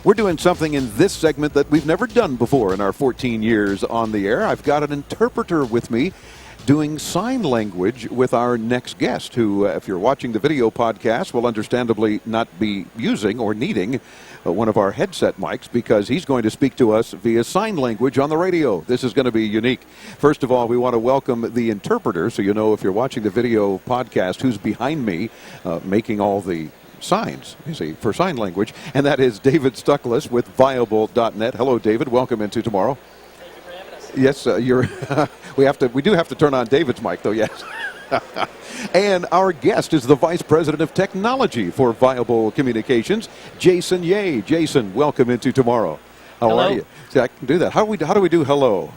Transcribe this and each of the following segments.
We're doing something in this segment that we've never done before in our 14 years on the air. I've got an interpreter with me doing sign language with our next guest, who, if you're watching the video podcast, will understandably not be using or needing one of our headset mics, because he's going to speak to us via sign language on the radio. This is going to be unique. First of all, we want to welcome the interpreter, so you know, if you're watching the video podcast, who's behind me making all the signs, you see, for sign language, and that is David Stuckless with Viable.net. Hello, David. Welcome into Tomorrow. Yes, we do have to turn on David's mic, though, yes. And our guest is the Vice President of Technology for Viable Communications, Jason Yeh. Jason, welcome into Tomorrow. How are you? See, I can do that. How do we do hello?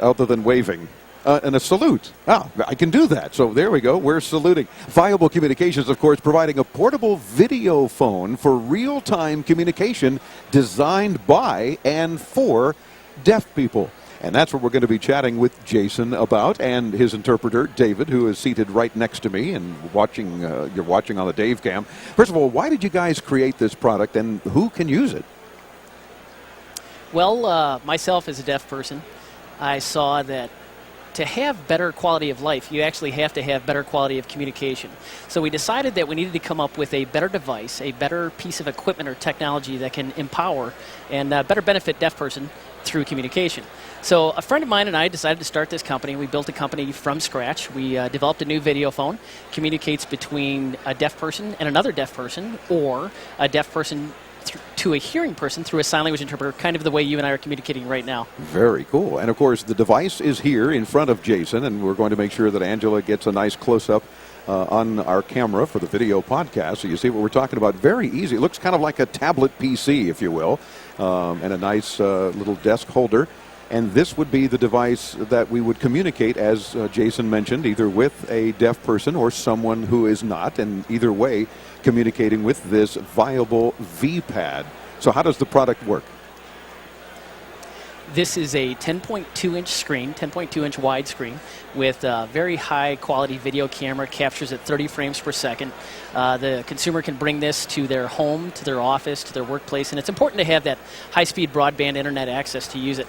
Other than waving. And a salute. I can do that. So there we go. We're saluting. Viable Communications, of course, providing a portable video phone for real-time communication designed by and for deaf people. And that's what we're going to be chatting with Jason about, and his interpreter, David, who is seated right next to me and watching. You're watching on the Dave Cam. First of all, why did you guys create this product, and who can use it? Well, myself as a deaf person, I saw that to have better quality of life, you actually have to have better quality of communication. So we decided that we needed to come up with a better device, a better piece of equipment or technology that can empower and better benefit deaf person through communication. So a friend of mine and I decided to start this company. We built a company from scratch. We developed a new video phone, communicates between a deaf person and another deaf person, or a deaf person to a hearing person through a sign language interpreter, kind of the way you and I are communicating right now. Very cool. And of course, the device is here in front of Jason, and we're going to make sure that Angela gets a nice close-up on our camera for the video podcast, so you see what we're talking about. Very easy. It looks kind of like a tablet PC, if you will, and a nice little desk holder. And this would be the device that we would communicate, as Jason mentioned, either with a deaf person or someone who is not, and either way, communicating with this Viable V-Pad. So how does the product work? This is a 10.2-inch screen, 10.2-inch wide screen, with a very high-quality video camera, captures at 30 frames per second. The consumer can bring this to their home, to their office, to their workplace, and it's important to have that high-speed broadband internet access to use it.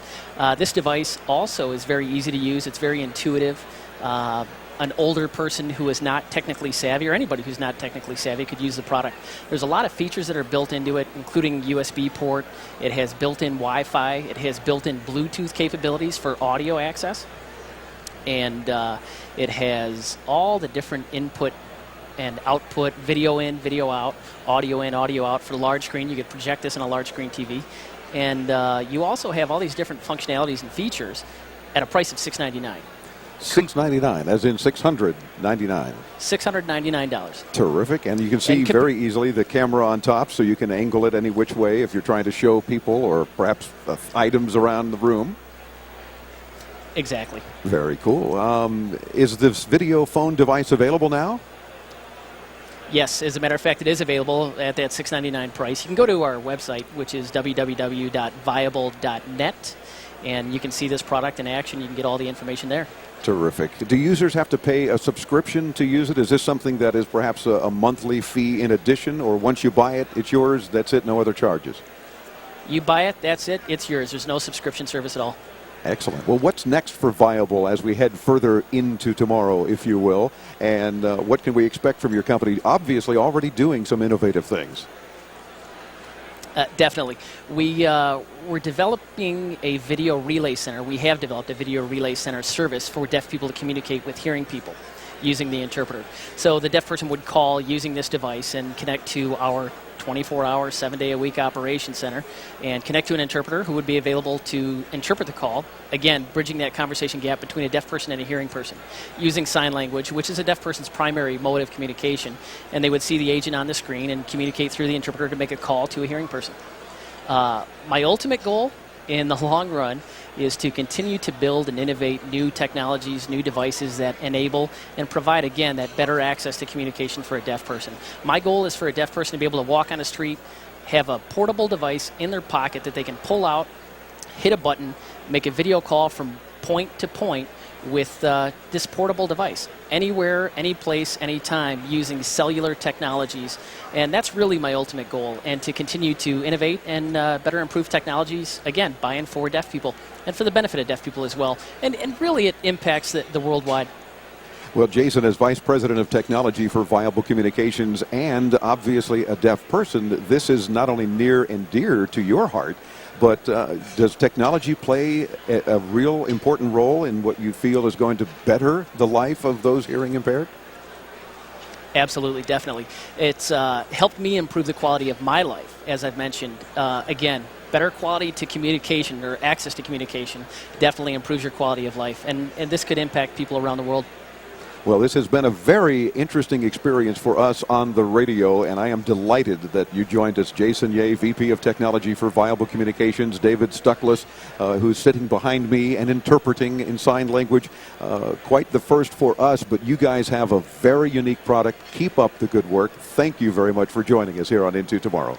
This device also is very easy to use. It's very intuitive. An older person who is not technically savvy, or anybody who's not technically savvy, could use the product. There's a lot of features that are built into it, including USB port. It has built-in Wi-Fi. It has built-in Bluetooth capabilities for audio access. And it has all the different input and output, video in, video out, audio in, audio out. For the large screen, you could project this on a large screen TV. And you also have all these different functionalities and features at a price of $699. $699, as in $699. $699. Terrific, and you can see very easily the camera on top, so you can angle it any which way if you're trying to show people or perhaps items around the room. Exactly. Very cool. Is this video phone device available now? Yes, as a matter of fact, it is available at that $699 price. You can go to our website, which is www.viable.net, and you can see this product in action. You can get all the information there. Terrific. Do users have to pay a subscription to use it? Is this something that is perhaps a monthly fee in addition, or once you buy it, it's yours, that's it, no other charges? You buy it, that's it, it's yours. There's no subscription service at all. Excellent. Well, what's next for Viable as we head further into tomorrow, if you will, and what can we expect from your company? Obviously already doing some innovative things. Definitely. We're developing a video relay center. We have developed a video relay center service for deaf people to communicate with hearing people using the interpreter. So the deaf person would call using this device and connect to our 24-hour, 7-day-a-week operation center and connect to an interpreter who would be available to interpret the call, again, bridging that conversation gap between a deaf person and a hearing person, using sign language, which is a deaf person's primary mode of communication, and they would see the agent on the screen and communicate through the interpreter to make a call to a hearing person. My ultimate goal in the long run is to continue to build and innovate new technologies, new devices that enable and provide, again, that better access to communication for a deaf person. My goal is for a deaf person to be able to walk on the street, have a portable device in their pocket that they can pull out, hit a button, make a video call from point to point with this portable device, anywhere, any place, anytime, using cellular technologies. And that's really my ultimate goal, and to continue to innovate and better improve technologies, again, by and for deaf people, and for the benefit of deaf people as well. And really it impacts the worldwide. Well, Jason, as Vice President of Technology for Viable Communications and obviously a deaf person, this is not only near and dear to your heart, but does technology play a real important role in what you feel is going to better the life of those hearing impaired? Absolutely, definitely. It's helped me improve the quality of my life, as I've mentioned. Again, better quality to communication, or access to communication, definitely improves your quality of life. And this could impact people around the world. Well, this has been a very interesting experience for us on the radio, and I am delighted that you joined us. Jason Yeh, VP of Technology for Viable Communications, David Stuckless, who's sitting behind me and interpreting in sign language. Quite the first for us, but you guys have a very unique product. Keep up the good work. Thank you very much for joining us here on Into Tomorrow.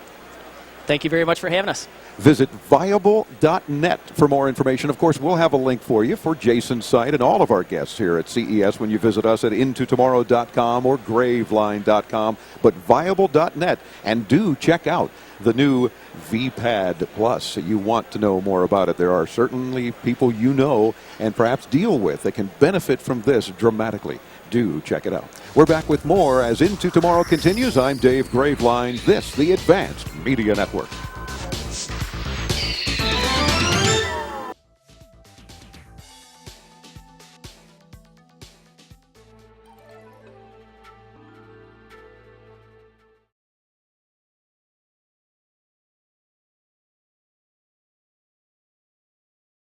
Thank you very much for having us. Visit viable.net for more information. Of course, we'll have a link for you for Jason's site and all of our guests here at CES when you visit us at intotomorrow.com or graveline.com. But viable.net, and do check out the new VPad Plus. You want to know more about it. There are certainly people you know and perhaps deal with that can benefit from this dramatically. Do check it out. We're back with more as Into Tomorrow continues. I'm Dave Graveline. This, the Advanced Media Network.